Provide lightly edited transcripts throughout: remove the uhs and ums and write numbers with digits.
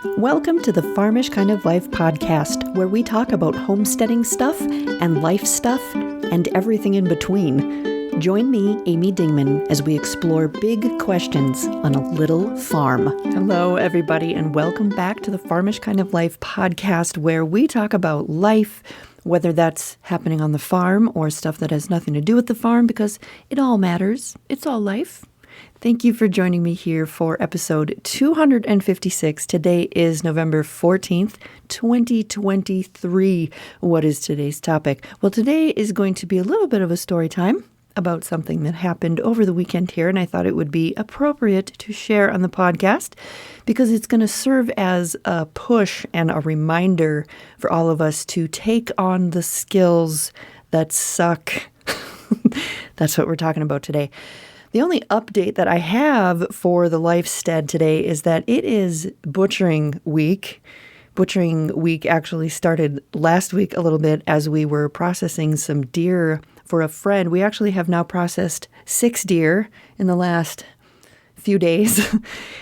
Welcome to the Farmish Kind of Life podcast, where we talk about homesteading stuff and life stuff and everything in between. Join me, Amy Dingman, as we explore big questions on a little farm. Hello, everybody, and welcome back to the Farmish Kind of Life podcast, where we talk about life, whether that's happening on the farm or stuff that has nothing to do with the farm, because it all matters. It's all life. Thank you for joining me here for episode 256. Today is November 14th, 2023. What is today's topic? Well, today is going to be a little bit of a story time about something that happened over the weekend here, and I thought it would be appropriate to share on the podcast because it's going to serve as a push and a reminder for all of us to take on the skills that suck. That's what we're talking about today. The only update that I have for the Lifestead today is that it is butchering week. Butchering week actually started last week a little bit as we were processing some deer for a friend. We actually have now processed 6 deer in the last few days.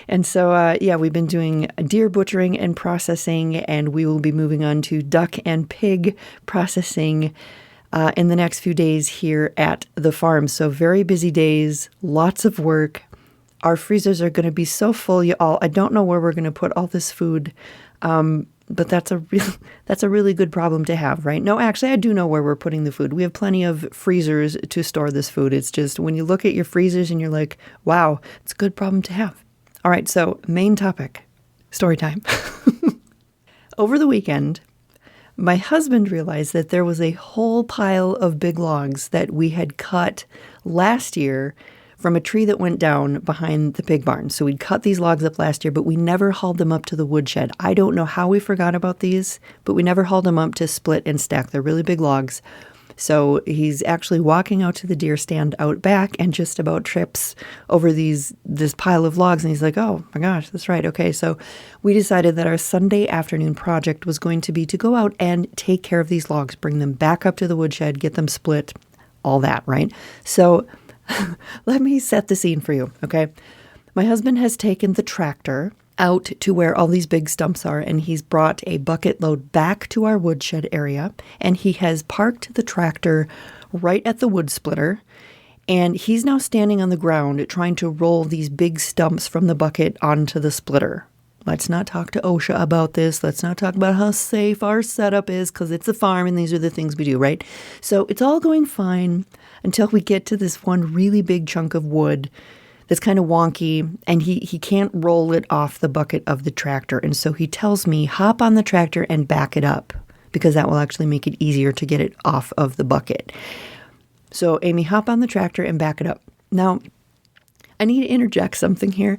And so, we've been doing deer butchering and processing, and we will be moving on to duck and pig processing in the next few days here at the farm. So very busy days, lots of work. Our freezers are going to be so full, y'all. I don't know where we're going to put all this food, but that's a really good problem to have, right? No, actually, I do know where we're putting the food. We have plenty of freezers to store this food. It's just when you look at your freezers and you're like, wow, it's a good problem to have. All right, so main topic, story time. Over the weekend, my husband realized that there was a whole pile of big logs that we had cut last year from a tree that went down behind the pig barn. So we'd cut these logs up last year, but we never hauled them up to the woodshed. I don't know how we forgot about these, but we never hauled them up to split and stack. They're really big logs. So he's actually walking out to the deer stand out back and just about trips over this pile of logs. And he's like, oh my gosh, that's right. Okay. So we decided that our Sunday afternoon project was going to be to go out and take care of these logs, bring them back up to the woodshed, get them split, all that, right? So let me set the scene for you. Okay. My husband has taken the tractor out to where all these big stumps are, and he's brought a bucket load back to our woodshed area, and he has parked the tractor right at the wood splitter, and he's now standing on the ground trying to roll these big stumps from the bucket onto the splitter. Let's not talk to OSHA about this. Let's not talk about how safe our setup is because it's a farm and these are the things we do, right? So it's all going fine until we get to this one really big chunk of wood that's kind of wonky, and he can't roll it off the bucket of the tractor. And so he tells me, hop on the tractor and back it up, because that will actually make it easier to get it off of the bucket. So Amy, hop on the tractor and back it up. Now, I need to interject something here.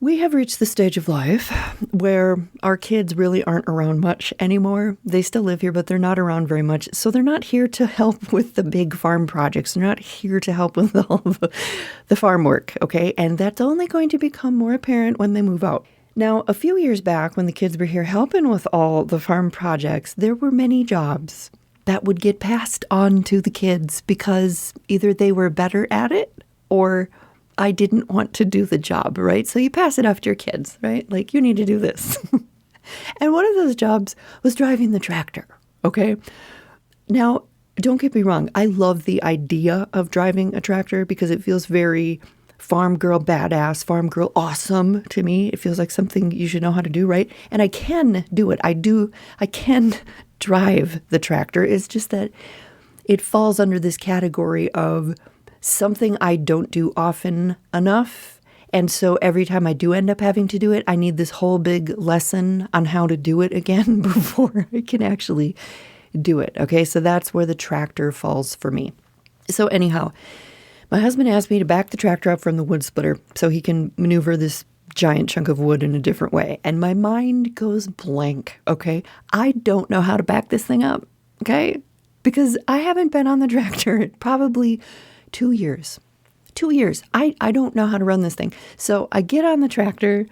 We have reached the stage of life where our kids really aren't around much anymore. They still live here, but they're not around very much. So they're not here to help with the big farm projects. They're not here to help with all of the farm work, okay? And that's only going to become more apparent when they move out. Now, a few years back, when the kids were here helping with all the farm projects, there were many jobs that would get passed on to the kids because either they were better at it or I didn't want to do the job, right? So you pass it off to your kids, right? Like, you need to do this. And one of those jobs was driving the tractor, okay? Now, don't get me wrong. I love the idea of driving a tractor because it feels very farm girl badass, farm girl awesome to me. It feels like something you should know how to do, right? And I can do it. I can drive the tractor. It's just that it falls under this category of something I don't do often enough. And so every time I do end up having to do it, I need this whole big lesson on how to do it again before I can actually do it. Okay, so that's where the tractor falls for me. So anyhow, my husband asked me to back the tractor up from the wood splitter so he can maneuver this giant chunk of wood in a different way. And my mind goes blank, okay? I don't know how to back this thing up, okay? Because I haven't been on the tractor in probably 2 years. 2 years. I don't know how to run this thing. So I get on the tractor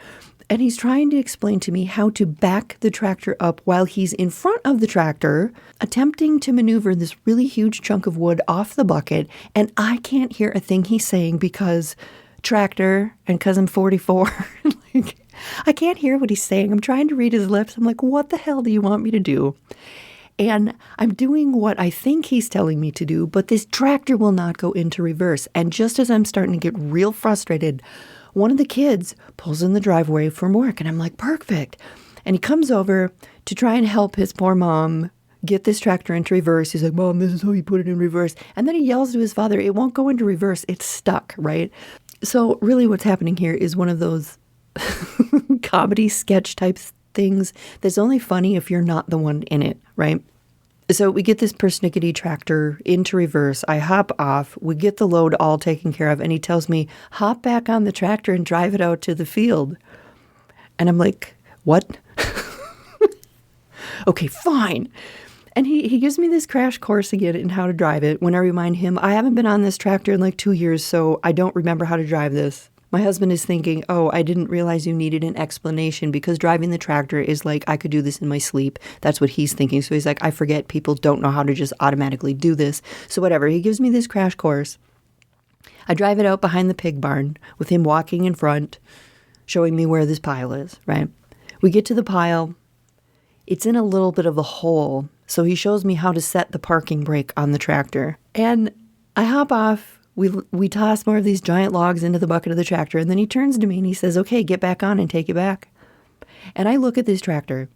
and he's trying to explain to me how to back the tractor up while he's in front of the tractor, attempting to maneuver this really huge chunk of wood off the bucket. And I can't hear a thing he's saying because tractor, and because I'm 44, like, I can't hear what he's saying. I'm trying to read his lips. I'm like, what the hell do you want me to do? And I'm doing what I think he's telling me to do, but this tractor will not go into reverse. And just as I'm starting to get real frustrated, one of the kids pulls in the driveway from work, and I'm like, perfect. And he comes over to try and help his poor mom get this tractor into reverse. He's like, Mom, this is how you put it in reverse. And then he yells to his father, it won't go into reverse. It's stuck, right? So really what's happening here is one of those comedy sketch type things that's only funny if you're not the one in it, right? So we get this persnickety tractor into reverse. I hop off. We get the load all taken care of. And he tells me, hop back on the tractor and drive it out to the field. And I'm like, what? Okay, fine. And he gives me this crash course again in how to drive it when I remind him, I haven't been on this tractor in like 2 years, so I don't remember how to drive this. My husband is thinking, oh, I didn't realize you needed an explanation because driving the tractor is like, I could do this in my sleep. That's what he's thinking. So he's like, I forget people don't know how to just automatically do this. So whatever, he gives me this crash course. I drive it out behind the pig barn with him walking in front, showing me where this pile is, right? We get to the pile. It's in a little bit of a hole. So he shows me how to set the parking brake on the tractor. And I hop off. We toss more of these giant logs into the bucket of the tractor, and then he turns to me and he says, okay, get back on and take it back. And I look at this tractor,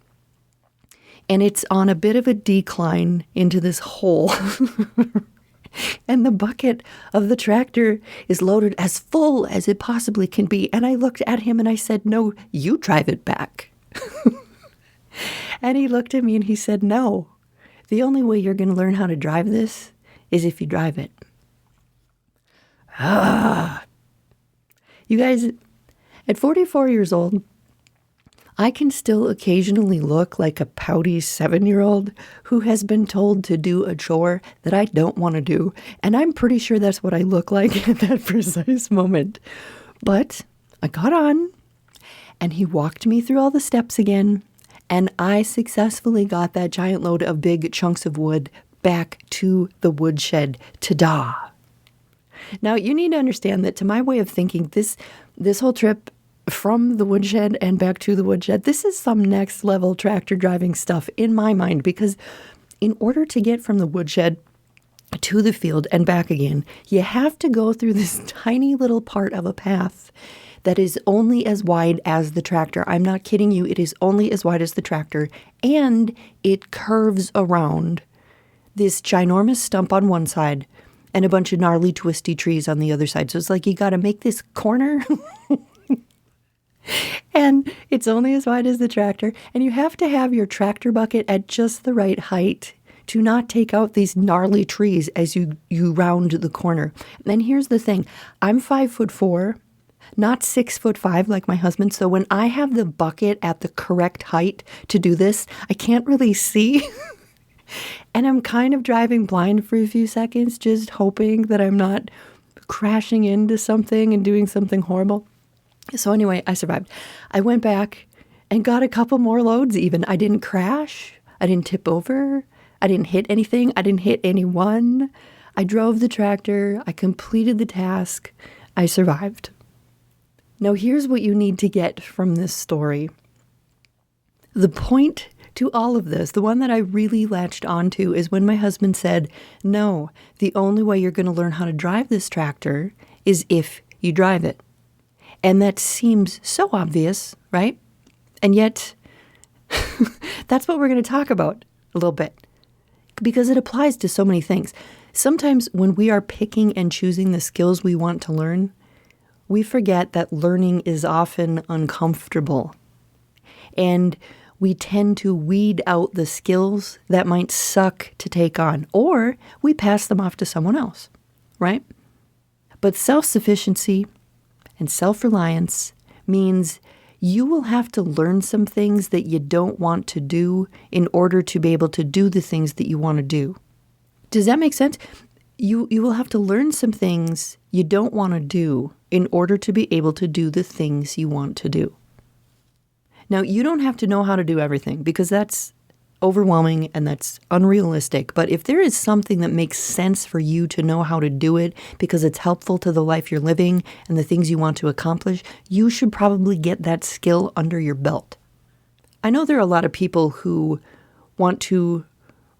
and it's on a bit of a decline into this hole. And the bucket of the tractor is loaded as full as it possibly can be. And I looked at him and I said, no, you drive it back. And he looked at me and he said, no, the only way you're going to learn how to drive this is if you drive it. You guys, at 44 years old, I can still occasionally look like a pouty 7-year-old who has been told to do a chore that I don't want to do. And I'm pretty sure that's what I look like at that precise moment. But I got on, and he walked me through all the steps again, and I successfully got that giant load of big chunks of wood back to the woodshed. Ta-da! Now, you need to understand that to my way of thinking, this whole trip from the woodshed and back to the woodshed, this is some next level tractor driving stuff in my mind, because in order to get from the woodshed to the field and back again, you have to go through this tiny little part of a path that is only as wide as the tractor. I'm not kidding you. It is only as wide as the tractor, and it curves around this ginormous stump on one side and a bunch of gnarly, twisty trees on the other side. So it's like you got to make this corner. And it's only as wide as the tractor. And you have to have your tractor bucket at just the right height to not take out these gnarly trees as you round the corner. And here's the thing. I'm 5'4", not 6'5" like my husband. So when I have the bucket at the correct height to do this, I can't really see. And I'm kind of driving blind for a few seconds, just hoping that I'm not crashing into something and doing something horrible. So anyway, I survived. I went back and got a couple more loads even. I didn't crash. I didn't tip over. I didn't hit anything. I didn't hit anyone. I drove the tractor. I completed the task. I survived. Now here's what you need to get from this story. The point to all of this, the one that I really latched onto, is when my husband said, no, the only way you're going to learn how to drive this tractor is if you drive it. And that seems so obvious, right? And yet, that's what we're going to talk about a little bit, because it applies to so many things. Sometimes when we are picking and choosing the skills we want to learn, we forget that learning is often uncomfortable. And we tend to weed out the skills that might suck to take on, or we pass them off to someone else, right? But self-sufficiency and self-reliance means you will have to learn some things that you don't want to do in order to be able to do the things that you want to do. Does that make sense? You will have to learn some things you don't want to do in order to be able to do the things you want to do. Now, you don't have to know how to do everything, because that's overwhelming and that's unrealistic. But if there is something that makes sense for you to know how to do it because it's helpful to the life you're living and the things you want to accomplish, you should probably get that skill under your belt. I know there are a lot of people who want to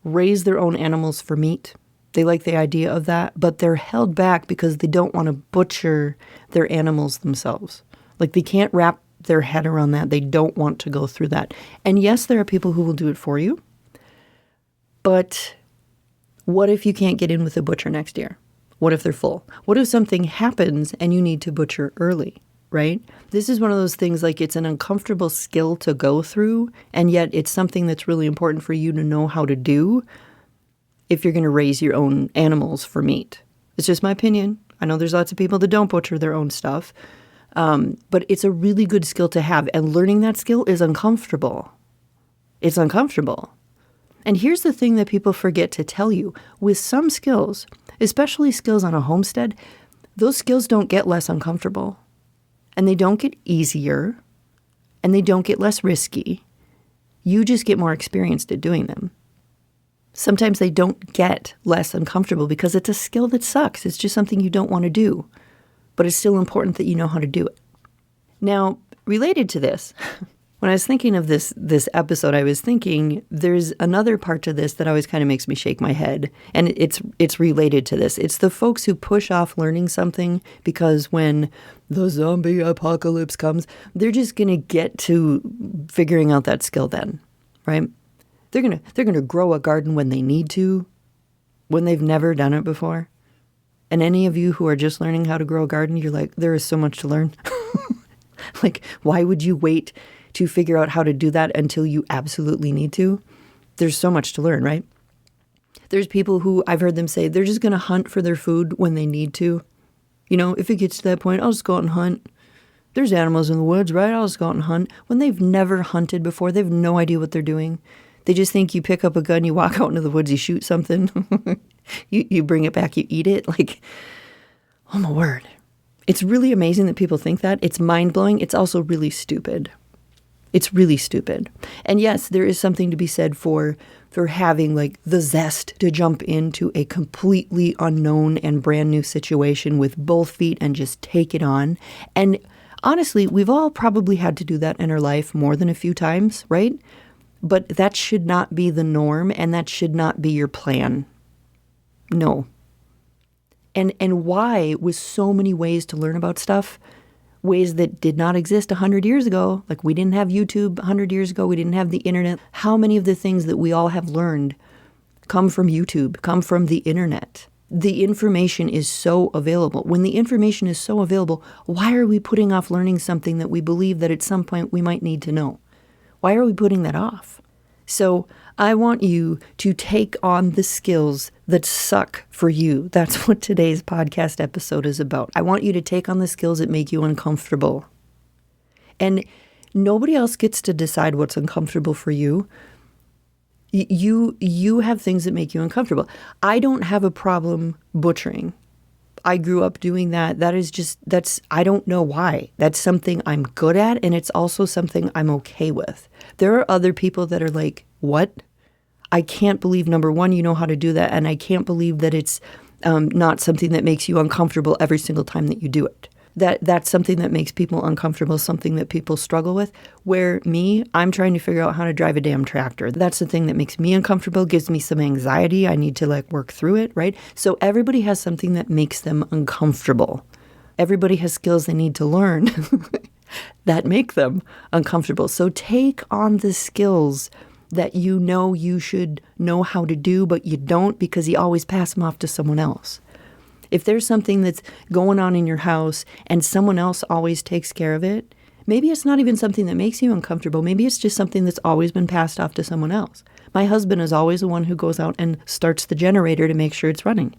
raise their own animals for meat. They like the idea of that, but they're held back because they don't want to butcher their animals themselves. Like they can't wrap their head around that. They don't want to go through that. And yes, there are people who will do it for you. But what if you can't get in with a butcher next year? What if they're full? What if something happens and you need to butcher early, right? This is one of those things like it's an uncomfortable skill to go through, and yet it's something that's really important for you to know how to do if you're going to raise your own animals for meat. It's just my opinion. I know there's lots of people that don't butcher their own stuff. But it's a really good skill to have. And learning that skill is uncomfortable. It's uncomfortable. And here's the thing that people forget to tell you. With some skills, especially skills on a homestead, those skills don't get less uncomfortable. And they don't get easier. And they don't get less risky. You just get more experienced at doing them. Sometimes they don't get less uncomfortable because it's a skill that sucks. It's just something you don't want to do. But it's still important that you know how to do it. Now, related to this, when I was thinking of this episode, I was thinking there's another part to this that always kind of makes me shake my head, and it's related to this. It's the folks who push off learning something because when the zombie apocalypse comes, they're just going to get to figuring out that skill then, right? They're gonna grow a garden when they need to, when they've never done it before. And any of you who are just learning how to grow a garden, you're like, there is so much to learn. Like, why would you wait to figure out how to do that until you absolutely need to? There's so much to learn, right? There's people who I've heard them say they're just going to hunt for their food when they need to. You know, if it gets to that point, I'll just go out and hunt. There's animals in the woods, right? I'll just go out and hunt. When they've never hunted before, they have no idea what they're doing. They just think you pick up a gun, you walk out into the woods, you shoot something. You bring it back, you eat it. Like, oh my word. It's really amazing that people think that. It's mind-blowing. It's also really stupid. It's really stupid. And yes, there is something to be said for having like the zest to jump into a completely unknown and brand new situation with both feet and just take it on. And honestly, we've all probably had to do that in our life more than a few times, right? But that should not be the norm, and that should not be your plan. No. And why, with so many ways to learn about stuff, ways that did not exist 100 years ago, like we didn't have YouTube 100 years ago, we didn't have the internet. How many of the things that we all have learned come from YouTube, come from the internet? The information is so available. When the information is so available, why are we putting off learning something that we believe that at some point we might need to know? Why are we putting that off? So I want you to take on the skills that suck for you. That's what today's podcast episode is about. I want you to take on the skills that make you uncomfortable. And nobody else gets to decide what's uncomfortable for you. You have things that make you uncomfortable. I don't have a problem butchering. I grew up doing that. I don't know why. That's something I'm good at, and it's also something I'm okay with. There are other people that are like, what? I can't believe, number one, you know how to do that, and I can't believe that it's not something that makes you uncomfortable every single time that you do it. That's something that makes people uncomfortable, something that people struggle with. Where me, I'm trying to figure out how to drive a damn tractor. That's the thing that makes me uncomfortable, gives me some anxiety. I need to work through it, right? So everybody has something that makes them uncomfortable. Everybody has skills they need to learn that make them uncomfortable. So take on the skills that you know you should know how to do, but you don't because you always pass them off to someone else. If there's something that's going on in your house and someone else always takes care of it, maybe it's not even something that makes you uncomfortable. Maybe it's just something that's always been passed off to someone else. My husband is always the one who goes out and starts the generator to make sure it's running.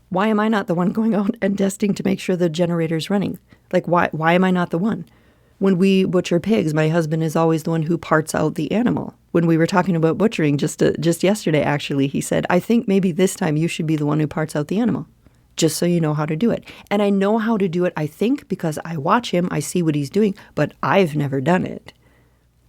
Why am I not the one going out and testing to make sure the generator's running? Why am I not the one? When we butcher pigs, my husband is always the one who parts out the animal. When we were talking about butchering just yesterday, actually, he said, I think maybe this time you should be the one who parts out the animal, just so you know how to do it. And I know how to do it, I think, because I watch him, I see what he's doing, but I've never done it.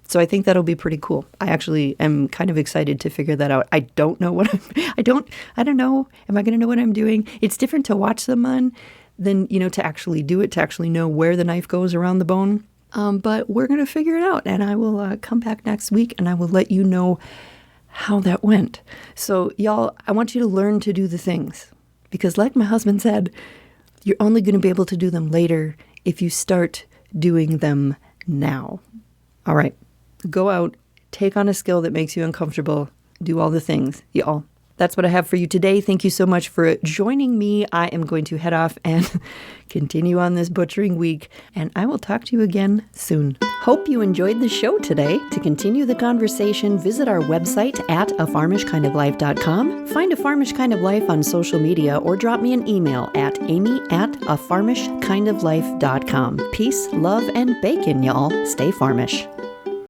So I think that'll be pretty cool. I actually am kind of excited to figure that out. I don't know what I don't know. Am I going to know what I'm doing? It's different to watch someone than, to actually do it, to actually know where the knife goes around the bone. But we're going to figure it out, and I will come back next week and I will let you know how that went. So y'all, I want you to learn to do the things, because like my husband said, you're only going to be able to do them later if you start doing them now. All right. Go out, take on a skill that makes you uncomfortable, do all the things, y'all. That's what I have for you today. Thank you so much for joining me. I am going to head off and continue on this butchering week, and I will talk to you again soon. Hope you enjoyed the show today. To continue the conversation, visit our website at afarmishkindoflife.com. Find A Farmish Kind of Life on social media, or drop me an email at amy@afarmishkindoflife.com. Peace, love, and bacon, y'all. Stay farmish.